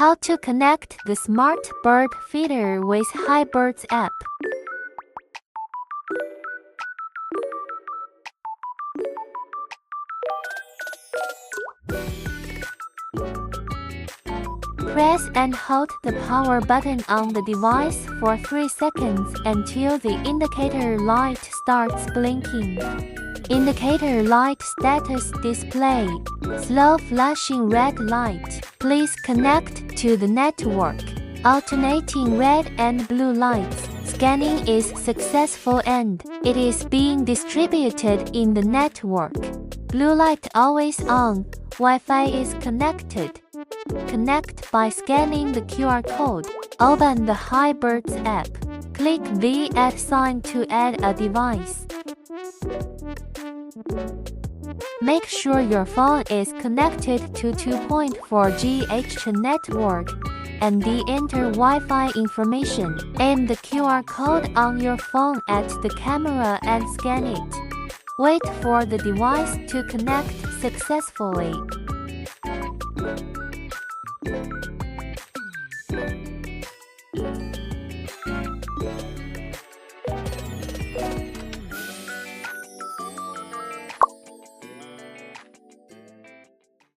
How to connect the Smart Bird Feeder with HiBird's app. Press and hold the power button on the device for 3 seconds until the indicator light starts blinking. Indicator light status display. Slow flashing red light. Please connect to the network. Alternating red and blue lights. Scanning is successful and it is being distributed in the network. Blue light always on. Wi-Fi is connected. Connect by scanning the QR code. Open the HiBird's app. Click the add sign to add a device. Make sure your phone is connected to 2.4 GHz network and enter Wi-Fi information. Aim the QR code on your phone at the camera and scan it. Wait for the device to connect successfully.